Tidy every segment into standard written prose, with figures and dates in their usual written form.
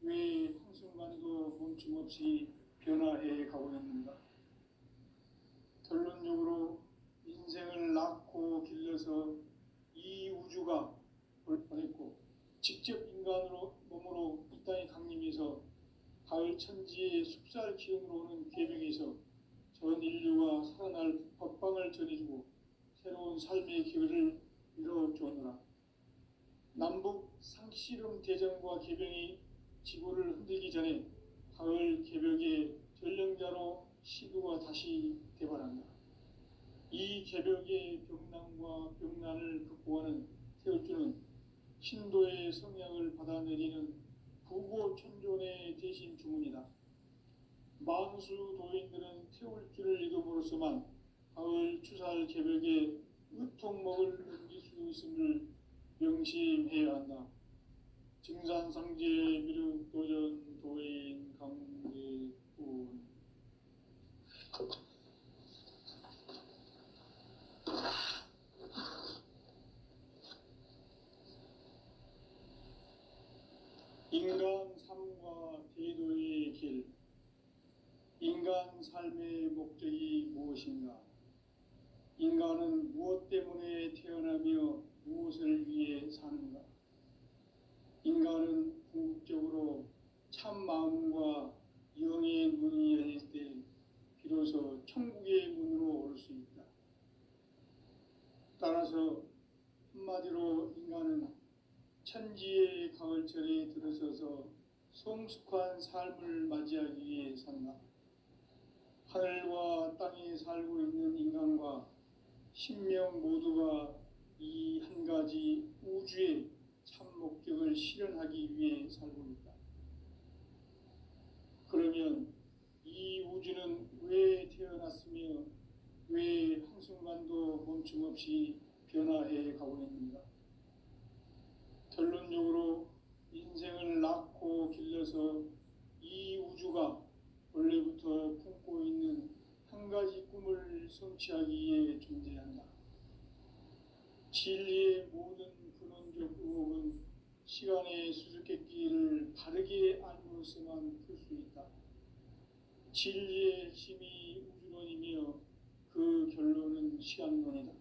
왜 한순간도 멈춤없이 변화해 가고 있는가? 결론적으로 인생을 낳고 길러서 이 우주가 보냈고 직접 인간으로 몸으로 이 땅에 강림해서 가을 천지의 숲살 기운으로 오는 계명에서 전 인류가 살아날 법방을 전해주고 새로운 삶의 기회를 이뤄주었노라. 남북 상씨름 대전과 계병이 지구를 흔들기 전에 가을 개벽의 전령자로 시두가 다시 대발한다. 이 개벽의 병난과 병난을 극복하는 태울주는 신도의 성약을 받아내리는 부고천존의 대신 주문이다. 만수 도인들은 태울주를 읽음으로써만 가을 추살 개벽의 의통목을 넘길 수 있음을 명심해야 한다. 증산상제 미륵도전 도인 강대군. 인간 삶과 대도의 길. 인간 삶의 목적이 무엇인가? 인간은 무엇 때문에 태어나며 무엇을 위해 사는가? 인간은 궁극적으로 참 마음과 영의 문이 열릴 때 비로소 천국의 문으로 올 수 있다. 따라서 한마디로 인간은 천지의 가을철에 들어서서 성숙한 삶을 맞이하기 위해 산다. 하늘과 땅에 살고 있는 인간과 신명 모두가 이 한 가지 우주의 참 목적을 실현하기 위해 살고 있다. 그러면 이 우주는 왜 태어났으며 왜 한순간도 멈춤 없이 변화해 가고 있는가? 결론적으로 인생을 낳고 길러서 이 우주가 원래부터 품고 있는 한 가지 꿈을 성취하기 위해 존재한다. 진리의 모든 근원적 의혹은 시간의 수수께끼를 바르게 알므로써만 풀 수 있다. 진리의 핵심이 우주론이며 그 결론은 시간론이다.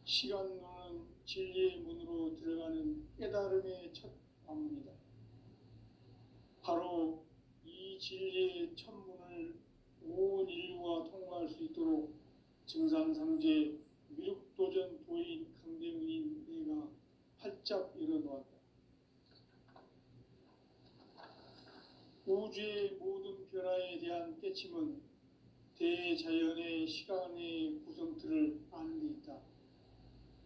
시간론은 진리의 문으로 들어가는 깨달음의 첫 관문이다. 바로 이 진리의 첫 문을 온 인류가 통과할 수 있도록 증산상제 미륵도전 도인 강대문인 내가 활짝 열어놓았다. 우주의 모든 변화에 대한 깨침은 대자연의 시간의 구성틀을 아는 데 있다.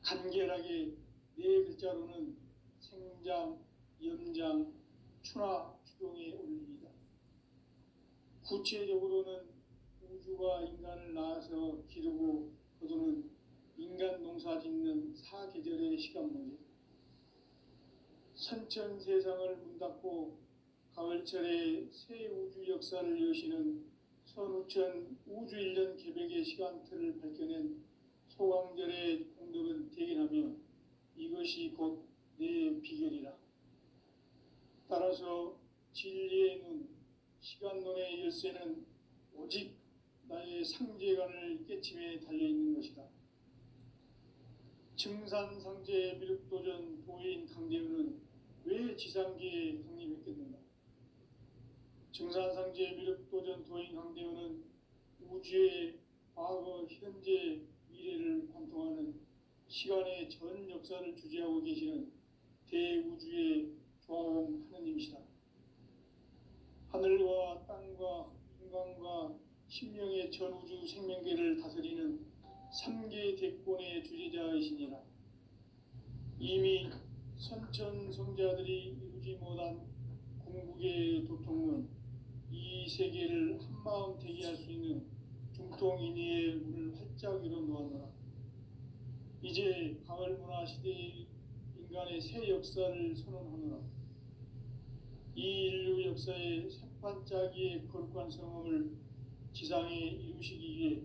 간결하게 네 글자로는 생장, 염장, 추나 추동의 원리이다. 구체적으로는 우주가 인간을 낳아서 기르고 거두는 인간 농사 짓는 사계절의 시간 문제. 선천 세상을 문 닫고 가을철에 새 우주 역사를 여시는 선우천 우주 1년 개벽의 시간틀을 밝혀낸 소강절의 공덕은 대견하며 이것이 곧 내 비결이라. 따라서 진리의 눈, 시간론의 열쇠는 오직 나의 상제관을 깨침에 달려있는 것이다. 증산상제 미륵도전 도인 강대우는 왜 지상계에 강림했겠는가? 증산상제 미륵도전 도인 강대우는 우주의 과거, 현재, 미래를 관통하는 시간의 전 역사를 주재하고 계시는 대우주의 조화원 하느님이시다. 하늘과 땅과 인간과 신명의 전우주 생명계를 다스리는 3계 대권의 주재자이시니라. 이미 선천성자들이 이루지 못한 궁극의 도통은 이 세계를 한마음 되게 할 수 있는 중통인의의 문을 활짝 열어놓았노라. 이제 가을 문화 시대의 인간의 새 역사를 선언하노라. 이 인류 역사의 새판짜기의 거룩한 성험을 지상에 이루시기 위해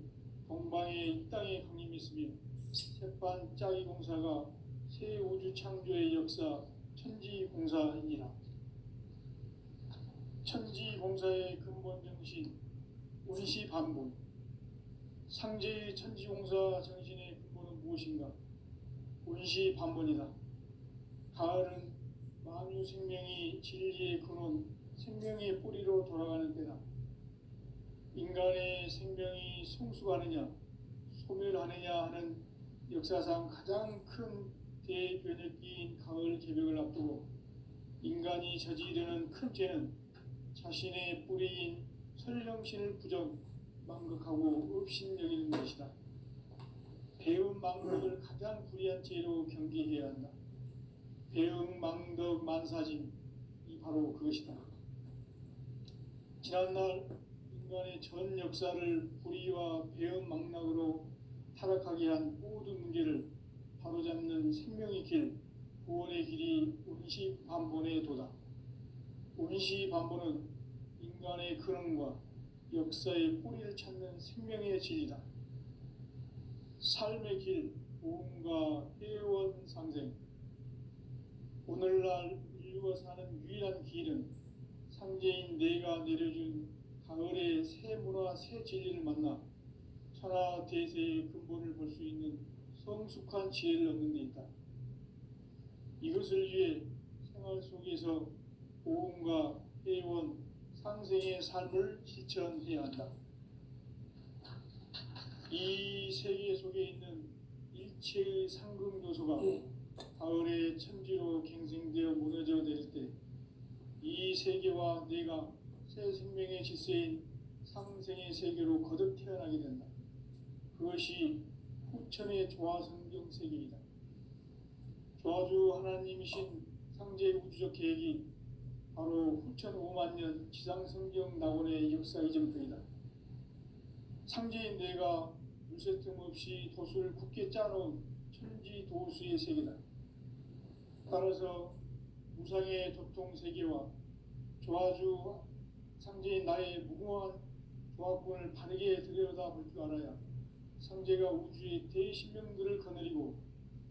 동방의 이 땅에 강림했으며 새판짜기 공사가 새 우주 창조의 역사 천지공사이니라. 천지공사의 근본 정신 운시반본. 상제의 천지공사 정신의 근본은 무엇인가? 운시반본이다. 가을은 만유 생명이 진리의 근원, 생명의 뿌리로 돌아가는 때다. 인간의 생명이 성숙하느냐 소멸하느냐 하는 역사상 가장 큰 대변혁기인 가을 개벽을 앞두고 인간이 저지르는 큰 죄는 자신의 뿌리인 설령신을 부정, 망극하고 업신여기는 것이다. 배음 망덕을 가장 불의한 죄로 경계해야 한다. 배음 망덕 만사진, 이 바로 그것이다. 지난날 인간의 전 역사를 불의와 배음 망락으로 타락하게 한 모든 문제를 바로잡는 생명의 길, 구원의 길이 운시반본의 도다. 운시반본은 인간의 근원과 역사의 뿌리를 찾는 생명의 진리다. 삶의 길, 보험과 회원 상생. 오늘날 인류가 사는 유일한 길은 상제인 내가 내려준 가을의 새 문화, 새 진리를 만나 천하 대세의 근본을 볼 수 있는 성숙한 지혜를 얻는 데 있다. 이것을 위해 생활 속에서 보험과 회원, 상생의 삶을 실천해야 한다. 이 세계 속에 있는 일체의 상금 요소가 가을의 천지로 갱생되어 무너져 내릴 때 이 세계와 내가 새 생명의 질서인 상생의 세계로 거듭 태어나게 된다. 그것이 후천의 조화성경 세계이다. 조화주 하나님이신 상제 우주적 계획이 바로 후천 5만 년 지상성경 낙원의 역사 이전편이다. 상제인 내가 물새 틈 없이 도수를 굳게 짜놓은 천지 도수의 세계다. 따라서 무상의 도통 세계와 조화주 상제인 나의 무궁한 조화권을 바르게 들여다볼 줄 알아야 상제가 우주의 대신명들을 거느리고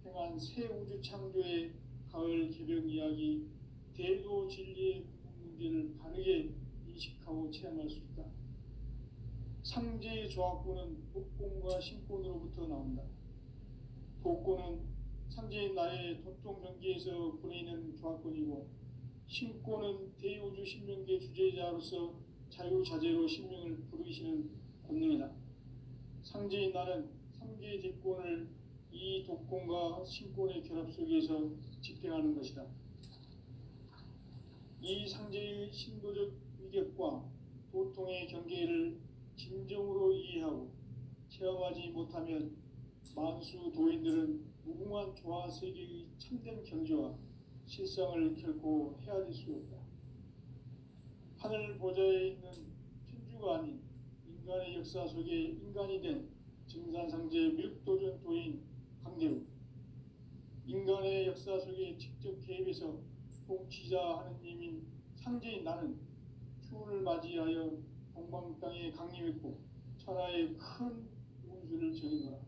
행한 새 우주 창조의 가을 개벽 이야기, 대도 진리의 문제를 바르게 인식하고 체험할 수 있다. 상제의 조화권은 복권과 신권으로부터 나온다. 복권은 상제인 나의 도통 경계에서 보내는 조화권이고, 신권은 대우주 신명계 주제자로서 자유자재로 신명을 부르시는 권능이다. 상제인 나는 상계 대권을 이 독권과 신권의 결합 속에서 집행하는 것이다. 이 상제의 신도적 위격과 도통의 경계를 진정으로 이해하고 체험하지 못하면 만수 도인들은 무궁한 조화 세계의 참된 경지와 실상을 결코 헤아릴 수 없다. 하늘 보좌에 있는 천주가 아닌 인간의 역사 속에 인간이 된 증산상제 밀도전 도인 강대우, 인간의 역사 속에 직접 개입해서 통치자 하느님인 상제인 나는 추운을 맞이하여 동방 땅에 강림했고 천하의 큰 운수를 정의노라.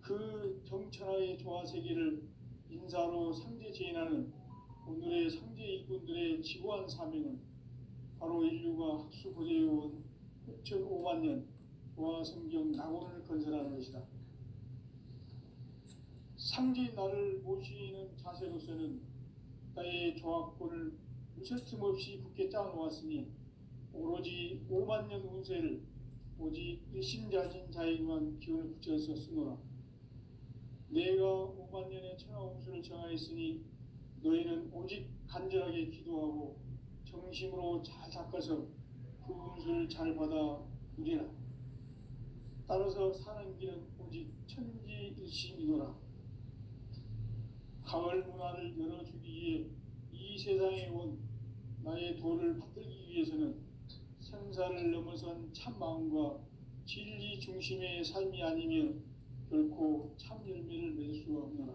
그 정천하의 조화세계를 인사로 상제 제인하는 오늘의 상제 일꾼들의 지고한 사명은 바로 인류가 학수 고대해온 6,5만 년 조화성경 낙원을 건설하는 것이다. 상제인 나를 모시는 자세로서는 나의 조화권을 무쇠틈 없이 굳게 짜놓았으니 오로지 5만 년 운세를 오직 일심자진 자에게만 기운을 붙여서 쓰노라. 내가 5만 년의 천하 운수를 정하였으니 너희는 오직 간절하게 기도하고 정심으로 잘 닦아서 그 운수를 잘 받아 누리라. 따라서 사는 길은 오직 천지일심이노라. 가을 문화를 열어주기 위해 이 세상에 온 나의 도를 받들기 위해서는 생사를 넘어선 참 마음과 진리 중심의 삶이 아니면 결코 참 열매를 맺을 수가 없노라.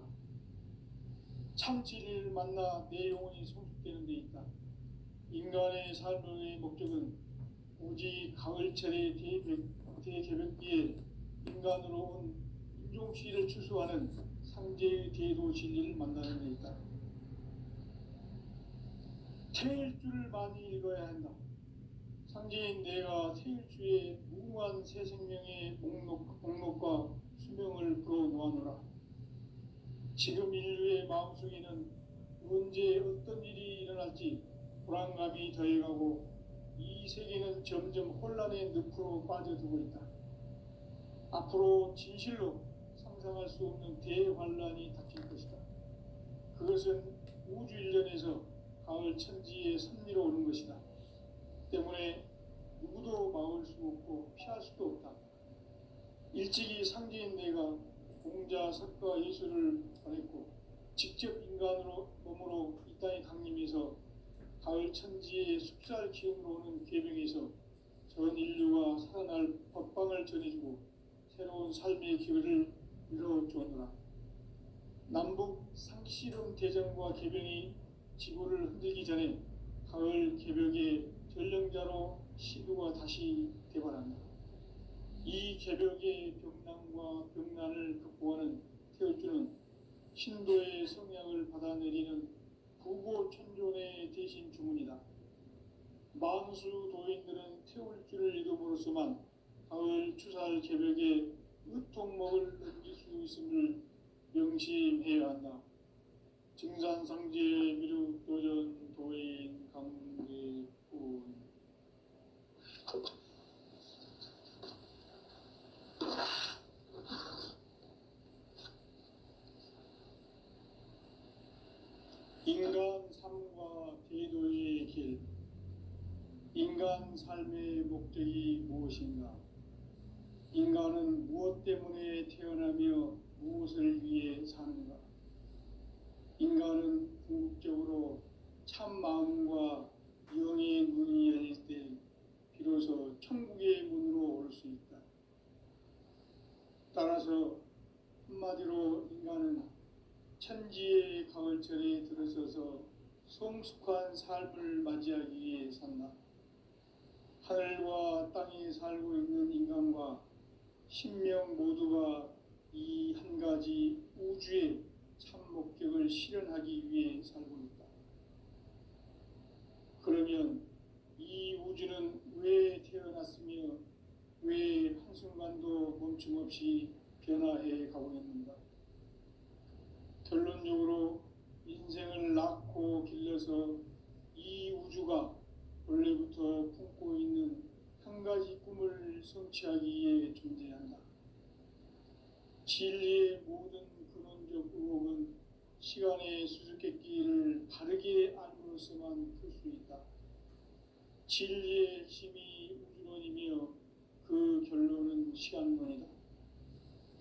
참 진리를 만나 내 영혼이 성숙되는 데 있다. 인간의 삶의 목적은 오직 가을철의 대개벽기에 인간으로 온 인종시를 추수하는 상제의 대도 진리를 만나는 데 있다. 태일주를 많이 읽어야 한다. 상제인 내가 태일주의 무궁한 새 생명의 목록과 수명을 풀어놓아노라. 지금 인류의 마음속에는 언제 어떤 일이 일어날지 불안감이 더해가고 이 세계는 점점 혼란의 늪으로 빠져들고 있다. 앞으로 진실로 상상할 수 없는 대환란이 닥칠 것이다. 그것은 우주 일련에서 가을 천지의 섭리로 오는 것이다. 때문에 누구도 막을 수 없고 피할 수도 없다. 일찍이 상제인 내가 공자, 석가, 예수를 보냈고 직접 인간으로 몸으로 이 땅에 강림해서 가을 천지의 숲살 기운으로 오는 계명에서 전 인류가 살아날 법방을 전해주고 새로운 삶의 기회를 이뤄주었노라. 남북 상씨름 대전과 계명이 지구를 흔들기 전에 가을 개벽의 전령자로 시두가 다시 개발한다. 이 개벽의 병난과 병난을 극복하는 태울주는 신도의 성향을 받아내리는 부고천존의 대신 주문이다. 만수 도인들은 태울주를 이름으로서만 가을 추살 개벽의 의통목을 넘길 수 있음을 명심해야 한다. 증산상제 미륵도전 도인 강대군 인간 삶과 대도의 길. 인간 삶의 목적이 무엇인가? 인간은 무엇 때문에 태어나며 무엇을 위해 사는가? 인간은 궁극적으로 참 마음과 영의 눈이 열릴 때 비로소 천국의 문으로 올 수 있다. 따라서 한마디로 인간은 천지의 가을철에 들어서서 성숙한 삶을 맞이하기 위해 산다. 하늘과 땅에 살고 있는 인간과 신명 모두가 이 한 가지 우주의 참 목적을 실현하기 위해 살고 있다. 그러면 이 우주는 왜 태어났으며 왜 한순간도 멈춤없이 변화해 가고 있는가? 결론적으로 인생을 낳고 길러서 이 우주가 원래부터 품고 있는 한 가지 꿈을 성취하기 위해 존재한다. 진리의 모든 근원적 의혹은 시간의 수수께끼를 바르게 알므로서만 풀 수 있다. 진리의 핵심이 우주론이며 그 결론은 시간론이다.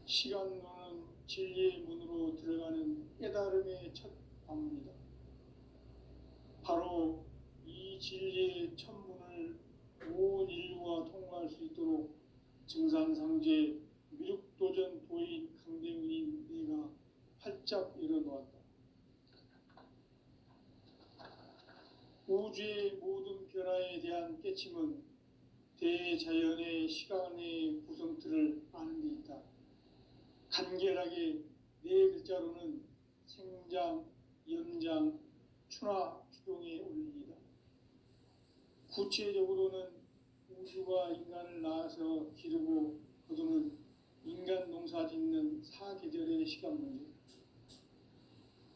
시간론은 진리의 문으로 들어가는 깨달음의 첫 관문이다. 바로 이 진리의 첫 문을 온 인류가 통과할 수 있도록 증산상제 미륵도전 도인 강대문인 네가 활짝 열어놓았다. 우주의 모든 변화에 대한 깨침은 대자연의 시간의 구성틀을 아는 데 있다. 간결하게 네 글자로는 생장, 연장, 추나 추동의 원리이다. 구체적으로는 우주가 인간을 낳아서 기르고 거두는 인간 농사 짓는 사계절의 시간 문제.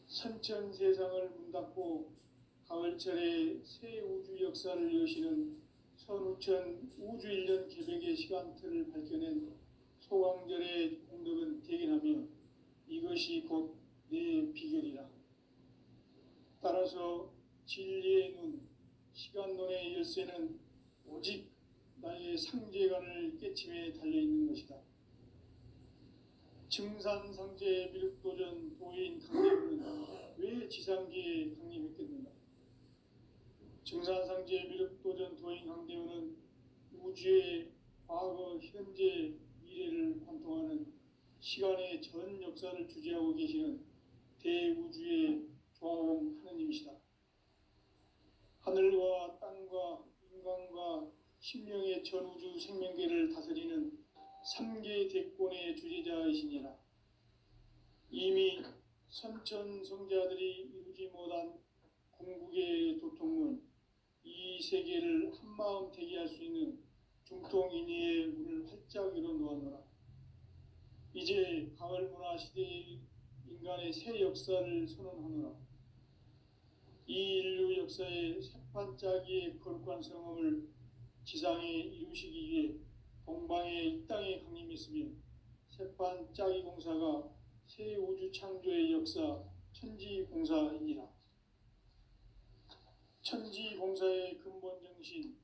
선천 세상을 문닫고 가을철에 새 우주 역사를 여시는 선우천 우주 일년 개벽의 시간틀을 밝혀낸 소강절의 공덕은 대견하며 이것이 곧 내 비결이라. 따라서 진리의 눈, 시간론의 열쇠는 오직 나의 상제관을 깨침에 달려있는 것이다. 증산상제 미륵도전 도인 강림은 왜 지상계에 강림했겠는가? 증산상제 미륵도전 도인 강대원은 우주의 과거, 현재, 미래를 관통하는 시간의 전 역사를 주재하고 계시는 대우주의 조화원 하느님이시다. 하늘과 땅과 인간과 신명의 전우주 생명계를 다스리는 3개 대권의 주재자이시니라. 이미 선천성자들이 이루지 못한 궁극의 세계의 도통은 이 세계를 한마음 되게 할 수 있는 중통인의의 문을 활짝 열어 놓았노라. 이제 가을 문화 시대의 인간의 새 역사를 선언하노라. 이 인류 역사의 새판짜기의 거룩한 성험을 지상에 이루시기 위해 동방의 이 땅에 강림했으며 새판짜기 공사가 새 우주 창조의 역사 천지공사이니라. 천지공사의 근본 정신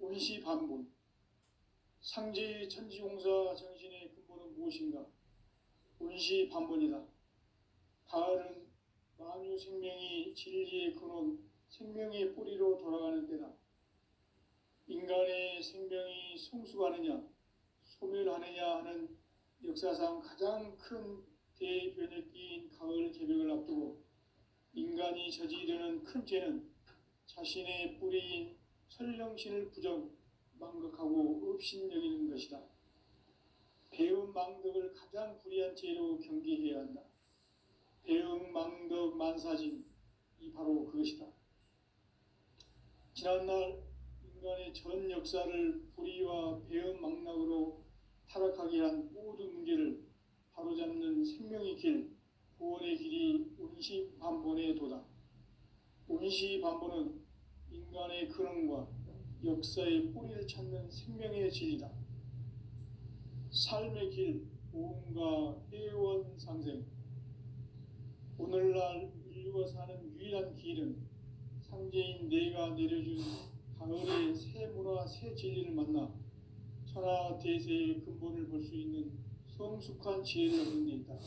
운시반본. 상제의 천지공사 정신의 근본은 무엇인가? 운시반본이다. 가을은 만유 생명이 진리의 근원, 생명의 뿌리로 돌아가는 때다. 인간의 생명이 성숙하느냐, 소멸하느냐 하는 역사상 가장 큰 대변혁기인 가을 개벽을 앞두고 인간이 저지르는 큰 죄는 자신의 뿌리인 설령신을 망각하고 업신여기는 것이다. 배은망덕을 가장 불의한 죄로 경계해야 한다. 배은망덕 만사진이 바로 그것이다. 지난날 인간의 전 역사를 불의와 배은망락으로 타락하게 한 모든 문제를 바로잡는 생명의 길, 구원의 길이 운시반본의 도다. 운시반본은 인간의 근원과 역사의 뿌리를 찾는 생명의 진리다. 삶의 길, 보험과 회원 상생. 오늘날 인류가 사는 유일한 길은 상제인 내가 내려준 가을의 새 문화, 새 진리를 만나 천하 대세의 근본을 볼 수 있는 성숙한 지혜를 얻는 데 있다.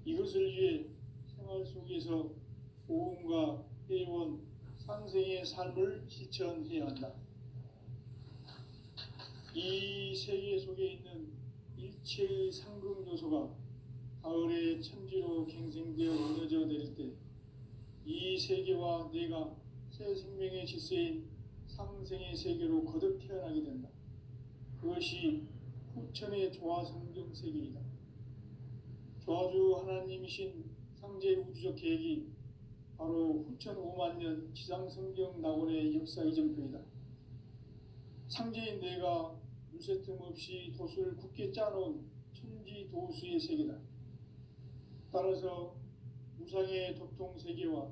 이것을 위해 생활 속에서 보험과 회원, 상생의 삶을 실천해야 한다. 이 세계 속에 있는 일체의 상금 요소가 가을의 천지로 갱생되어 무너져 내릴 때 이 세계와 내가 새 생명의 질서인 상생의 세계로 거듭 태어나게 된다. 그것이 후천의 조화성경 세계이다. 조화주 하나님이신 상제 우주적 계획이 바로 후천 5만 년 지상성경 낙원의 역사 이전표이다. 상제인 내가 물새 틈 없이 도수를 굳게 짜놓은 천지도수의 세계다. 따라서 무상의 도통세계와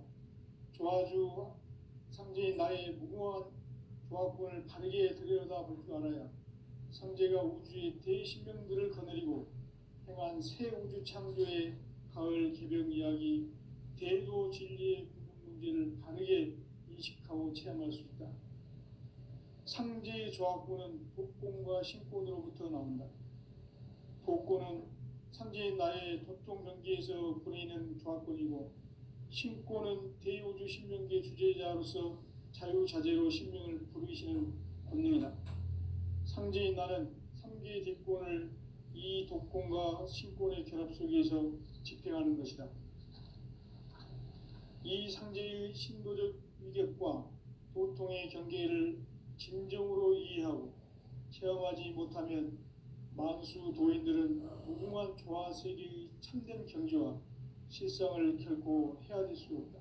조화주 상제인 나의 무궁한 조화권을 바르게 들여다볼 줄 알아야 상제가 우주의 대신명들을 거느리고 행한 새 우주 창조의 가을 개벽 이야기, 대도 진리의 구분 문제를 바르게 인식하고 체험할 수 있다. 상제의 조화권은 복권과 신권으로부터 나온다. 복권은 상제인 나의 도통 경계에서 보내는 조화권이고, 신권은 대우주 신명계 주제자로서 자유자재로 신명을 부르시는 권능이다. 상제인 나는 3개의 대권을 이 독권과 신권의 결합 속에서 집행하는 것이다. 이 상제의 신도적 위력과 도통의 경계를 진정으로 이해하고 체험하지 못하면 만수 도인들은 무궁한 조화 세계의 참된 경지와 실상을 결코 헤아릴 수 없다.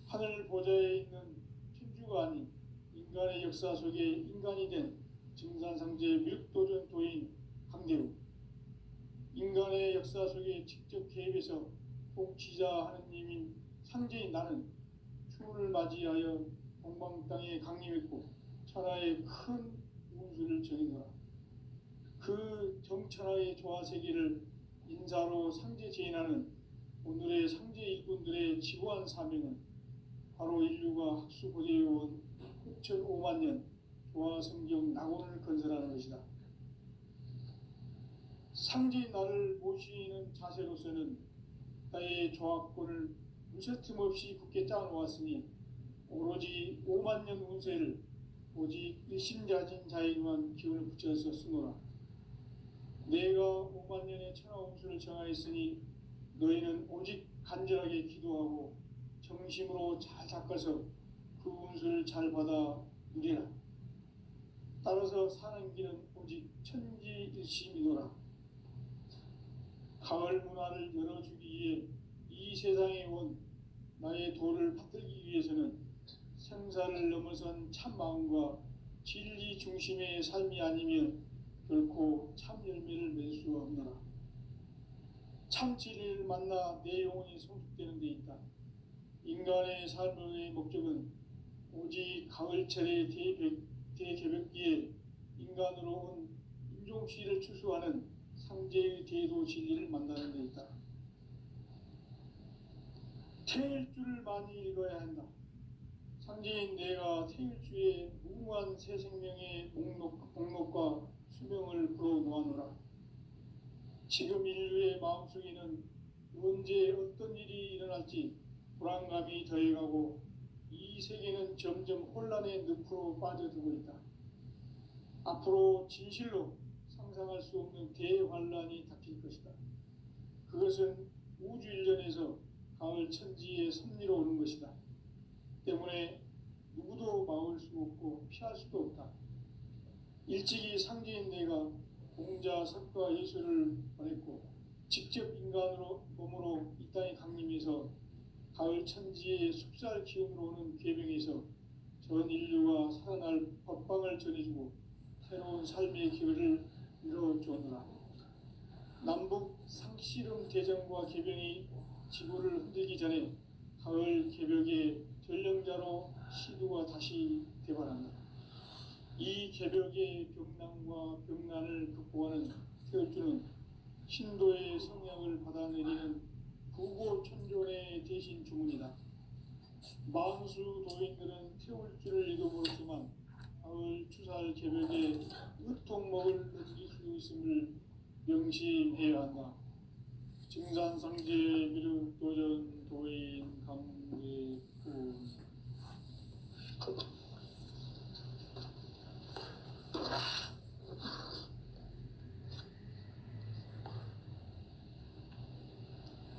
하늘 보좌에 있는 천주가 아닌 인간의 역사 속에 인간이 된 증산상제 밀도전 도인 강대우, 인간의 역사 속에 직접 개입해서 통치자 하느님인 상제인 나는 추운을 맞이하여 동방 땅에 강림했고 천하의 큰 운수를 전이노라. 그 정천하의 조화세계를 인사로 상제 제인하는 오늘의 상제 일꾼들의 지고한 사명은 바로 인류가 학수고대해온 6,5만 년 조화성경 낙원을 건설하는 것이다. 상제인 나를 모시는 자세로서는 나의 조화권을 무쇠틈 없이 굳게 짜놓았으니 오로지 5만 년 운세를 오직 일심자진 자에게만 기운을 붙여서 쓰노라. 내가 5만 년의 천하 운수를 정하였으니 너희는 오직 간절하게 기도하고 정심으로 잘 닦아서 그 운수를 잘 받아 누리라. 따라서 사는 길은 오직 천지일심이노라. 가을 문화를 열어주기 위해 이 세상에 온 나의 도를 받들기 위해서는 생사를 넘어선 참 마음과 진리 중심의 삶이 아니면 결코 참 열매를 맺을 수 없노라. 참 진리를 만나 내 영혼이 성숙되는 데 있다. 인간의 삶의 목적은 오직 가을철의 대개벽기에 인간으로 온 인종시를 추수하는 상제의 대도 진리를 만나는 데 있다. 태일주를 많이 읽어야 한다. 상제인 내가 태일주의 무궁한 새 생명의 목록과 수명을 불어놓아노라. 지금 인류의 마음속에는 언제 어떤 일이 일어날지 불안감이 더해가고 이 세계는 점점 혼란의 늪으로 빠져들고 있다. 앞으로 진실로 상상할 수 없는 대환란이 닥칠 것이다. 그것은 우주 일련에서 가을 천지의 섭리로 오는 것이다. 때문에 누구도 막을 수 없고 피할 수도 없다. 일찍이 상제인 내가 공자, 석가, 예수를 보냈고 직접 인간으로 몸으로 이 땅에 강림해서 가을 천지의 숲살 기운으로 오는 계명에서 전 인류가 살아날 법방을 전해주고 새로운 삶의 기회를 이뤄주었노라. 남북 상씨름 대전과 계병이 지구를 흔들기 전에 가을 개벽의 전령자로 시두가 다시 되발한다. 이 개벽의 병난과 병난을 극복하는 태울주는 신도의 성향을 받아내리는 부고천존의 대신 주문이다. 만수 도인들은 태울주를 읽어보았지만 가을 추살 개벽에 으통먹을 넘길 수 있음을 명심해야 한다. 증산상제 미륵도전 도인 강례군.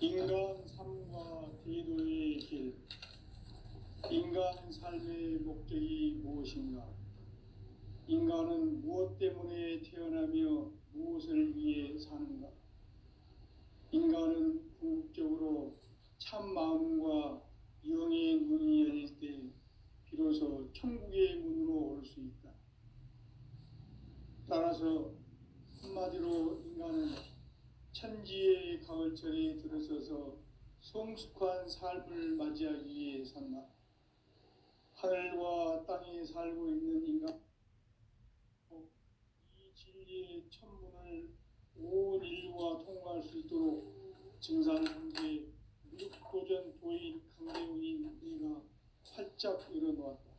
인간 삶과 대도의 길. 인간 삶의 목적이 무엇인가? 인간은 무엇 때문에 태어나며 무엇을 위해 사는가? 인간은 궁극적으로 참 마음과 영의 문이 열릴 때 비로소 천국의 문으로 올 수 있다. 따라서 한마디로 인간은 천지의 가을철에 들어서서 성숙한 삶을 맞이하기 위해 산다. 하늘과 땅에 살고 있는 인간, 이 진리의 천문을 온 인류가 통과할 수 있도록 증산상제 미륵도전 도인 강대훈인 네가 활짝 열어놓았다.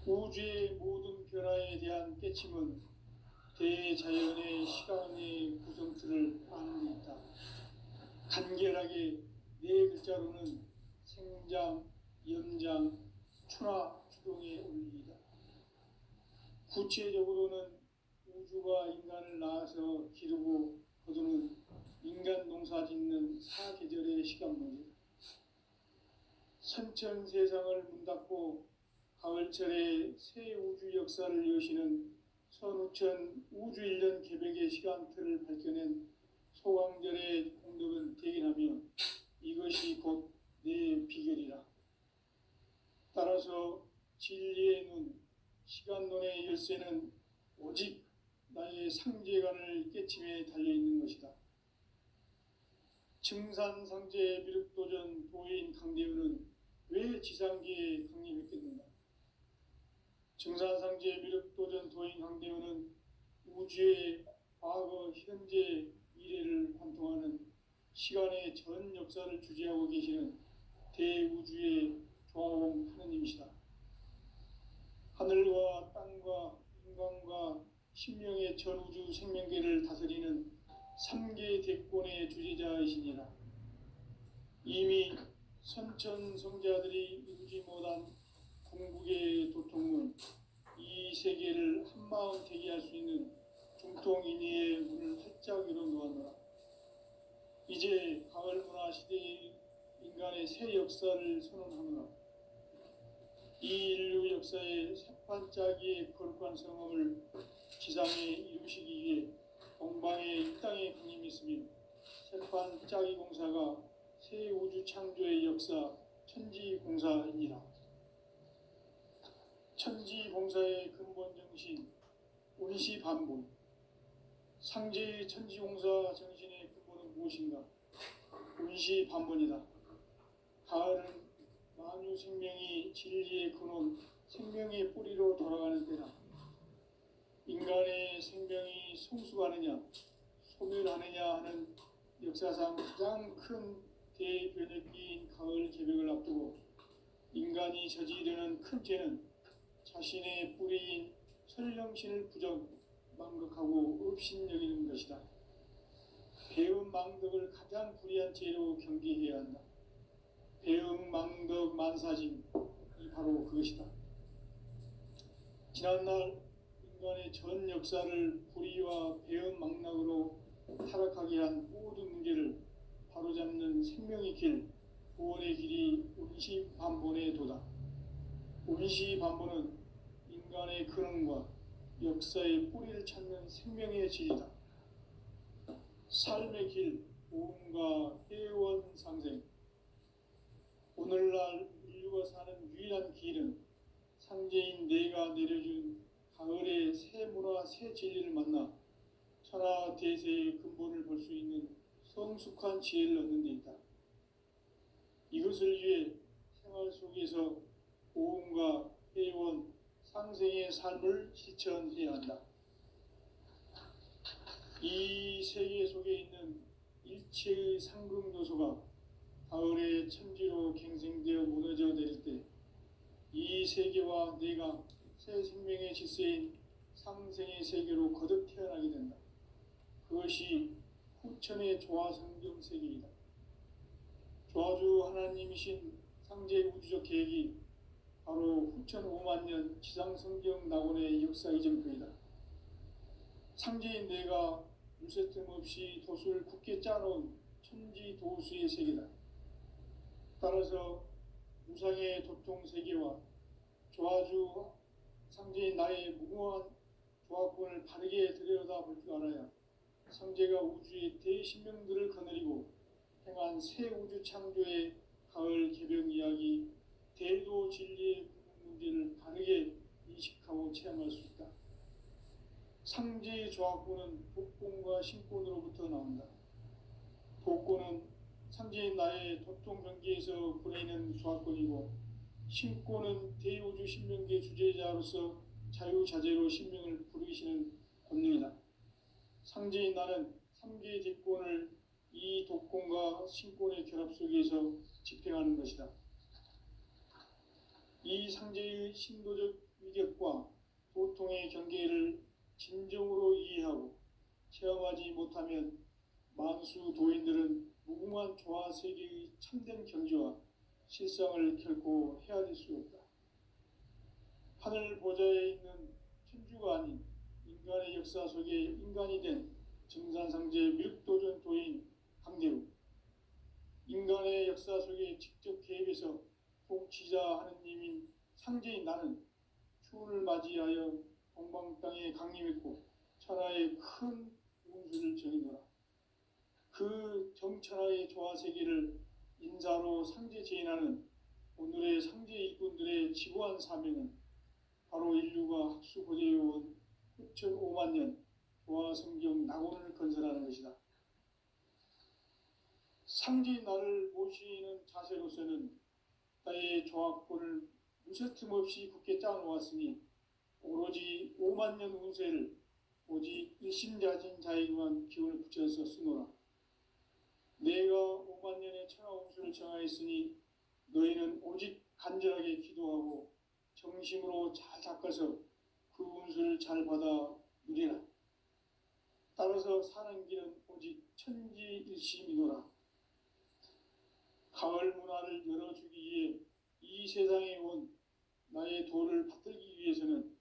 우주의 모든 변화에 대한 깨침은 대자연의 시간의 구성틀을 아는 데 있다. 간결하게 네 글자로는 생장, 연장, 추나 추동의 원리이다. 구체적으로는 우주가 인간을 낳아서 기르고 거두는 인간 농사 짓는 사계절의 시간 문제. 선천 세상을 문닫고 가을철에 새 우주 역사를 여시는 선우천 우주일년 개벽의 시간틀을 밝혀낸 소강절의 공덕은 대견하며 이것이 곧 내 비결이라. 따라서 진리의 눈, 시간론의 열쇠는 오직 나의 상제관을 깨침에 달려있는 것이다. 증산상제 미륵도전 도인 강대훈은 왜 지상계에 강림했겠는가? 증산상제 미륵도전 도인 강대훈은 우주의 과거, 현재, 미래를 관통하는 시간의 전 역사를 주재하고 계시는 대우주의 조화공 하느님이시다. 하늘과 땅과 인간과 신명의 전우주 생명계를 다스리는 3계 대권의 주제자이시니라. 이미 선천성자들이 이루지 못한 궁극의 도통문, 이 세계를 한마음 되게 할 수 있는 중통인의의 문을 활짝 열어놓았노라. 이제 가을 문화 시대의 인간의 새 역사를 선언하노라. 이 인류 역사의 새판짜기의 거룩한 성험을 지상에 이루시기 위해 동방의 이 땅에 강림했으며 세판 짜기 공사가 새 우주 창조의 역사 천지공사이니라. 천지공사의 근본 정신 운시반본. 상제의 천지공사 정신의 근본은 무엇인가? 운시반본이다. 가을은 만유 생명이 진리의 근원, 생명의 뿌리로 돌아가는 때다. 인간의 생명이 성숙하느냐, 소멸하느냐 하는 역사상 가장 큰 대변혁기인 가을 개벽을 앞두고 인간이 저지르는 큰 죄는 자신의 뿌리인 설령신을 망각하고 업신여기는 것이다. 배음 망덕을 가장 불의한 죄로 경계해야 한다. 배음 망덕 만사징이 바로 그것이다. 지난날 인간의 전 역사를 불의와 배음 망락으로 타락하게 한 모든 문제를 바로잡는 생명의 길, 구원의 길이 운시반본의 도다. 운시반본은 인간의 근원과 역사의 뿌리를 찾는 생명의 질이다. 삶의 길, 보험과 회원 상생. 오늘날 인류가 사는 유일한 길은 상제인 내가 내려준 가을의 새 문화, 새 진리를 만나 천하 대세의 근본을 볼 수 있는 성숙한 지혜를 얻는 데 있다. 이것을 위해 생활 속에서 보험과 회원, 상생의 삶을 실천해야 한다. 이 세계 속에 있는 일체의 상극 요소가 가을의 천지로 갱생되어 무너져 내릴 때 이 세계와 내가 새 생명의 질서인 상생의 세계로 거듭 태어나게 된다. 그것이 후천의 조화성경 세계이다. 조화주 하나님이신 상제 우주적 계획이 바로 후천 5만 년 지상성경 낙원의 역사 이정표이다. 상제인 내가 물새 틈 없이 도수를 굳게 짜놓은 천지 도수의 세계다. 따라서 무상의 도통 세계와 조화주 상제인 나의 무궁한 조화권을 바르게 들여다볼 줄 알아야 상제가 우주의 대신명들을 거느리고 행한 새 우주 창조의 가을 개벽 이야기, 대도 진리의 문제를 바르게 인식하고 체험할 수 있다. 상제의 조화권은 복권과 신권으로부터 나온다. 복권은 상제인 나의 도통 경계에서 보내는 조화권이고, 신권은 대우주 신명계 주제자로서 자유자재로 신명을 부르시는 권능이다. 상제인 나는 3개의 대권을 이 독권과 신권의 결합 속에서 집행하는 것이다. 이 상제의 신도적 위격과 도통의 경계를 진정으로 이해하고 체험하지 못하면 만수 도인들은 무궁한 조화 세계의 참된 경지와 실상을 결코 헤아릴 수 없다. 하늘 보좌에 있는 천주가 아닌 인간의 역사 속에 인간이 된 정산상제 밀도전 도인 강대우, 인간의 역사 속에 직접 개입해서 통치자 하느님인 상제인 나는 추운을 맞이하여 동방 땅에 강림했고 천하의 큰 운수를 정해노라. 그 정천하의 조화세계를 인자로 상제 제인하는 오늘의 상제 일꾼들의 지고한 사명은 바로 인류가 학수고대해온 후천 5만 년 조화성경 낙원을 건설하는 것이다. 상제인 나를 모시는 자세로서는 나의 조화권을 무쇠틈 없이 굳게 짜놓았으니 오로지 5만 년 운세를 오직 일심자진 자에게만 기운을 붙여서 쓰노라. 내가 5만 년의 천하 운수를 정하였으니 너희는 오직 간절하게 기도하고 정심으로 잘 닦아서 그 운수를 잘 받아 누리라. 따라서 사는 길은 오직 천지일심이노라. 가을 문화를 열어주기 위해 이 세상에 온 나의 도를 받들기 위해서는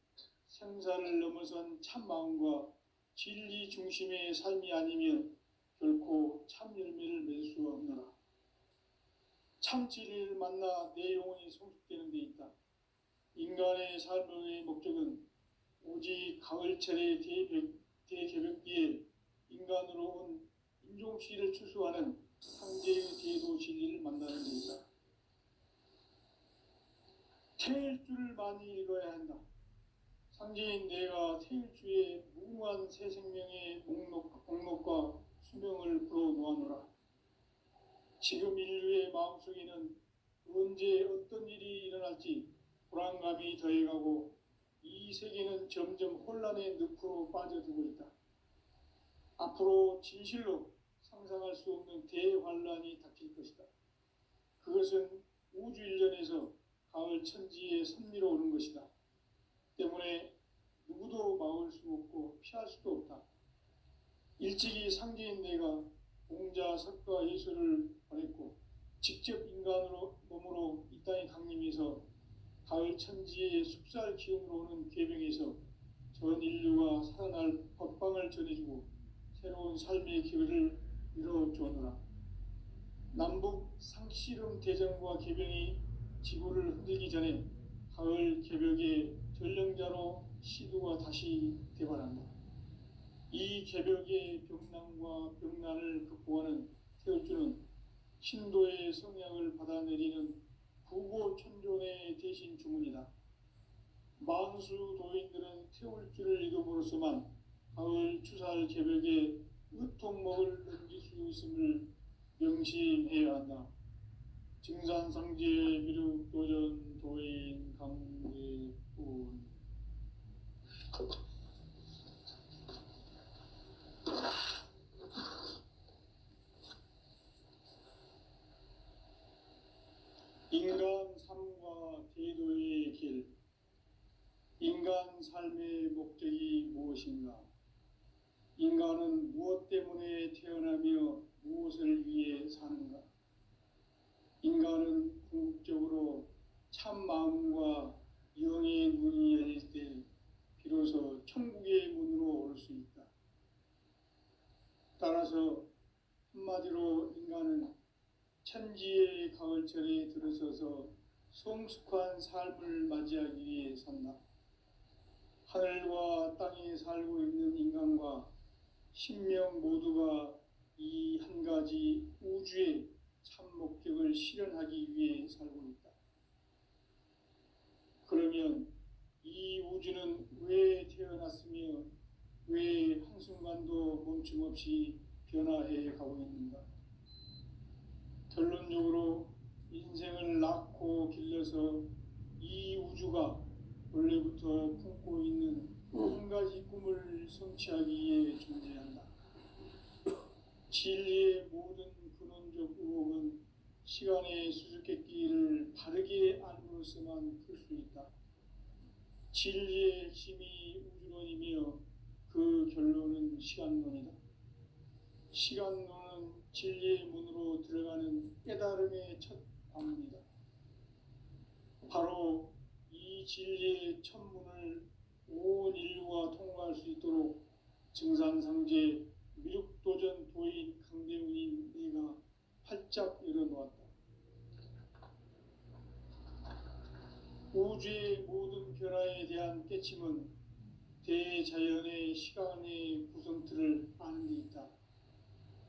생사를 넘어선 참 마음과 진리 중심의 삶이 아니면 결코 참 열매를 맺을 수 없노라. 참 진리를 만나 내 영혼이 성숙되는 데 있다. 인간의 삶의 목적은 오직 가을철의 대개벽기에 인간으로 온 인종시를 추수하는 상제의 대도 진리를 만나는 것이다. 태일주를 많이 읽어야 한다. 상제인 내가 태일주의 무궁한 새 생명의 목록과 수명을 풀어놓아노라. 지금 인류의 마음속에는 언제 어떤 일이 일어날지 불안감이 더해가고 이 세계는 점점 혼란의 늪으로 빠져들고 있다. 앞으로 진실로 상상할 수 없는 대환란이 닥칠 것이다. 그것은 우주 일련에서 가을 천지에 선미로 오는 것이다. 때문에 누구도 막을 수 없고 피할 수도 없다. 일찍이 상제인 내가 공자, 석가, 예수를 보냈고 직접 인간으로 몸으로 이 땅에 강림해서 가을 천지의 숲살 기운으로 오는 궤병에서 전 인류가 살아날 법방을 전해주고 새로운 삶의 기회를 이뤄주노라. 남북 상씨름 대전과 궤병이 지구를 흔들기 전에 가을 개벽의 전령자로 시두가 다시 대발한다. 이 개벽의 병난과 병난을 극복하는 태울주는 신도의 성약을 받아내리는 부고천존의 대신 주문이다. 만수 도인들은 태울주를 읽음으로써만 가을 추살 개벽의 으통목을 넘길 수 있음을 명심해야 한다. 증산상제 미륵도전 도인 강대뿐. 인간 삶과 대도의 길. 인간 삶의 목적이 무엇인가? 인간은 무엇 때문에 태어나며 무엇을 위해 사는가? 인간은 궁극적으로 참 마음과 영의 문이 열릴 때 비로소 천국의 문으로 올 수 있다. 따라서 한마디로 인간은 천지의 가을철에 들어서서 성숙한 삶을 맞이하기 위해 산다. 하늘과 땅에 살고 있는 인간과 신명 모두가 이 한 가지 우주의 참 목적을 실현하기 위해 살고 있다. 그러면 이 우주는 왜 태어났으며 왜 한순간도 멈춤없이 변화해 가고 있는가? 결론적으로 인생을 낳고 길러서 이 우주가 원래부터 품고 있는 한 가지 꿈을 성취하기 위해 존재한다. 진리의 모든 근원적 의혹은 시간의 수수께끼를 바르게 알므로써만 풀 수 있다. 진리의 핵심이 우주론이며 그 결론은 시간론이다. 시간론은 진리의 문으로 들어가는 깨달음의 첫 관문이다. 바로 이 진리의 첫 문을 온 인류가 통과할 수 있도록 증산상제 미륵도전 도인 강대훈인 내가 활짝 열어놓았다. 우주의 모든 변화에 대한 깨침은 대자연의 시간의 구성틀을 아는 데 있다.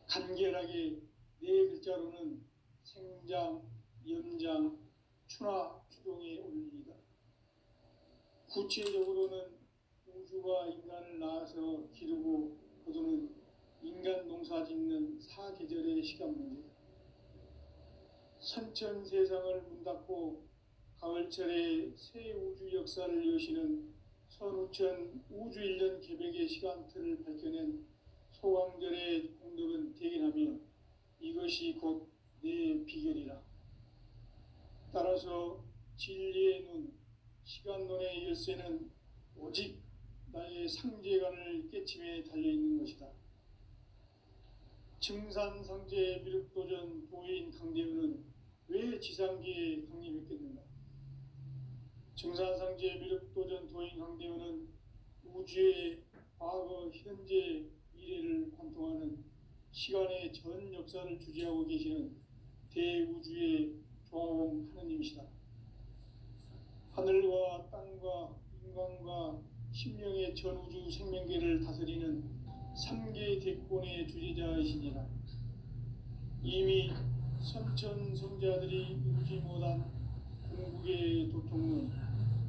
간결하게 네 글자로는 생장, 연장, 추나 추동의 원리이다. 구체적으로는 우주가 인간을 낳아서 기르고 거두는 인간 농사 짓는 사계절의 시간 문제다. 선천 세상을 문 닫고 가을철에 새 우주 역사를 여시는 선우천 우주 1년 개벽의 시간틀을 밝혀낸 소강절의 공덕은 대견하며 이것이 곧 내 비결이라. 따라서 진리의 눈, 시간론의 열쇠는 오직 나의 상제관을 깨침에 달려있는 것이다. 증산상제 미륵도전 도인 강대훈은 왜 지상계에 강림했겠는가? 증산상제 미륵도전 도인 강대훈은 우주의 과거, 현재, 미래를 관통하는 시간의 전 역사를 주재하고 계시는 대우주의 조화공 하느님이시다. 하늘과 땅과 인간과 신명의 전우주 생명계를 다스리는 삼계 대권의 주제자이시니라. 이미 선천성자들이 이루지 못한 궁극의 도통은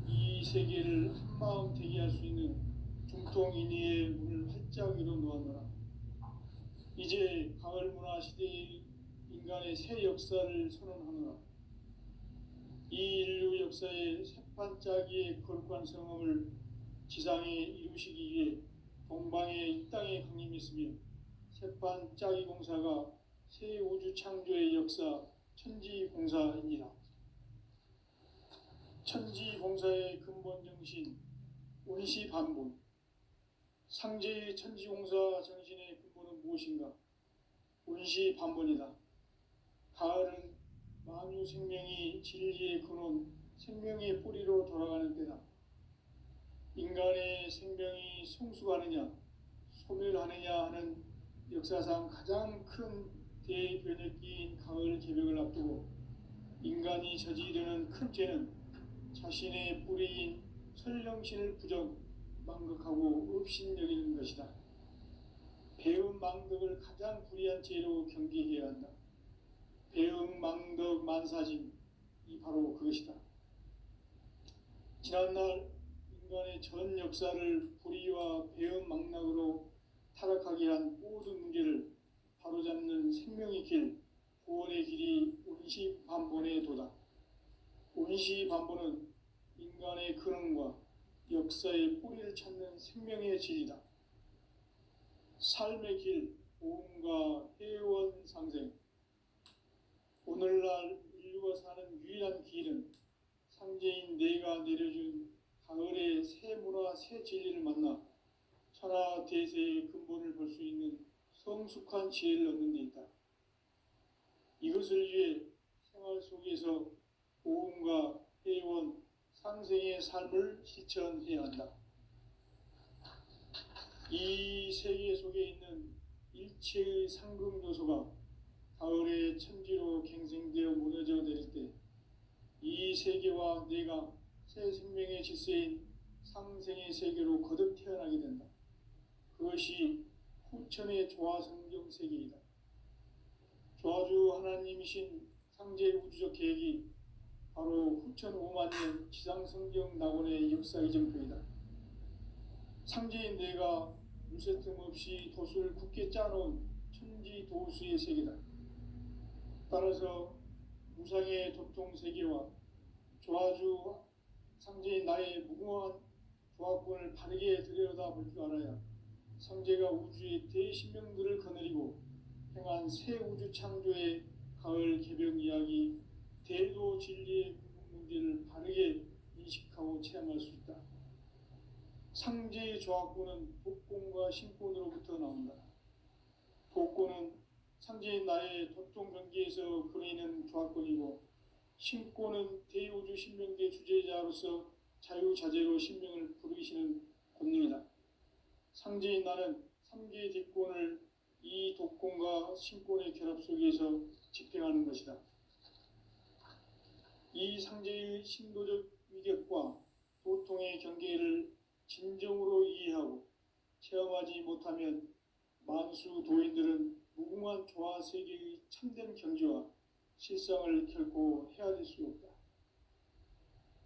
이 세계를 한마음 되게 할 수 있는 중통인의의 문을 활짝 열어 놓았노라. 이제 가을 문화 시대의 인간의 새 역사를 선언하노라. 이 인류 역사의 새판짜기의 거룩한 성험을 지상에 이루시기 위해 동방의 이 땅에 강림했으며 새판짜기 공사가 새 우주 창조의 역사 천지공사입니다. 천지공사의 근본 정신 운시반본. 상제의 천지공사 정신의 근본은 무엇인가? 운시반본이다. 가을은 만유 생명이 진리의 근원, 생명의 뿌리로 돌아가는 때다. 인간의 생명이 성숙하느냐, 소멸하느냐 하는 역사상 가장 큰 대변혁기인 가을 개벽을 앞두고 인간이 저지르는 큰 죄는 자신의 뿌리인 설령신을 부정, 망극하고 업신여기는 것이다. 배음 망덕을 가장 불의한 죄로 경계해야 한다. 배음 망덕 만사진, 이 바로 그것이다. 지난날 인간의 전 역사를 불의와 배음 망락으로 타락하게 한 모든 문제를 바로잡는 생명의 길, 구원의 길이 운시반본의 도다. 운시반본은 인간의 근원과 역사의 뿌리를 찾는 생명의 진리다. 삶의 길, 보험과 회원 상생. 오늘날 인류가 사는 유일한 길은 상제인 내가 내려준 가을의 새 문화, 새 진리를 만나 천하 대세의 근본을 볼 수 있는 성숙한 지혜를 얻는 데 있다. 이것을 위해 생활 속에서 보험과 회원, 상생의 삶을 실천해야 한다. 이 세계 속에 있는 일체의 상금 요소가 가을의 천지로 갱생되어 무너져 내릴 때 이 세계와 내가 새 생명의 질서인 상생의 세계로 거듭 태어나게 된다. 그것이 후천의 조화성경 세계이다. 조화주 하나님이신 상제 우주적 계획이 바로 후천 5만 년 지상성경 낙원의 역사 이정표이다. 상제인 내가 물새틈 없이 도수를 굳게 짜놓은 천지 도수의 세계다. 따라서 무상의 도통 세계와 조화주 상제인 나의 무궁한 조화권을 바르게 들여다볼 줄 알아야 상제가 우주의 대신명들을 거느리고 행한 새 우주 창조의 가을 개벽 이야기, 대도 진리의 궁극 문제를 바르게 인식하고 체험할 수 있다. 상제의 조화권은 복권과 신권으로부터 나온다. 복권은 상제인 나의 도통 경계에서 그리는 조화권이고, 신권은 대우주 신명계 주제자로서 자유자재로 신명을 부르시는 권능이다. 상제인 나는 3개의 뒷권을 이 독권과 신권의 결합 속에서 집행하는 것이다. 이 상제의 신도적 위력과 도통의 경계를 진정으로 이해하고 체험하지 못하면 만수 도인들은 무궁한 조화 세계의 참된 경지와 실상을 결코 헤아릴 수 없다.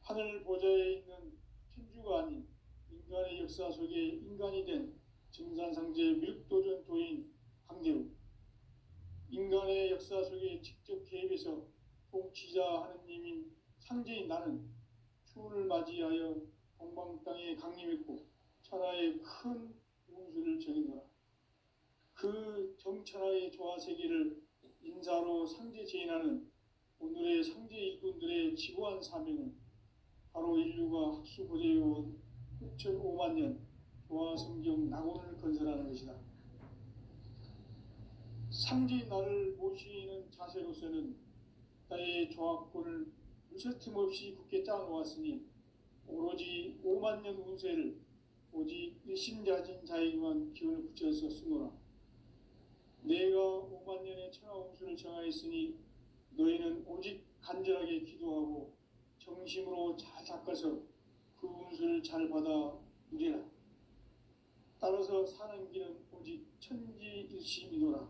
하늘 보좌에 있는 천주가 아닌 인간의 역사 속에 인간이 된 증산상제 밀도전 도인 강대우, 인간의 역사 속에 직접 개입해서 통치자 하느님인 상제인 나는 추운을 맞이하여 동방 땅에 강림했고 천하의 큰 운수를 정해노라. 그 정천하의 조화세계를 인사로 상제 제인하는 오늘의 상제 일꾼들의 지고한 사명은 바로 인류가 학수고대해온 6,5만 년 조화성경 낙원을 건설하는 것이다. 상제인 나를 모시는 자세로서는 나의 조화권을 물새틈 없이 굳게 짜놓았으니 오로지 5만 년 운세를 오직 일심자진 자에게만 기운을 붙여서 쓰노라. 내가 5만 년의 천하 운수를 정하였으니 너희는 오직 간절하게 기도하고 정심으로 잘 닦아서 그 운수를 잘 받아 누리라. 따라서 사는 길은 오직 천지일심이노라.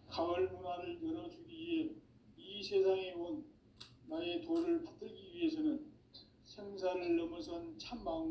가을 문화를 열어주기 위해 이 세상에 온 나의 도를 받들기 위해서는 생사를 넘어선 참 마음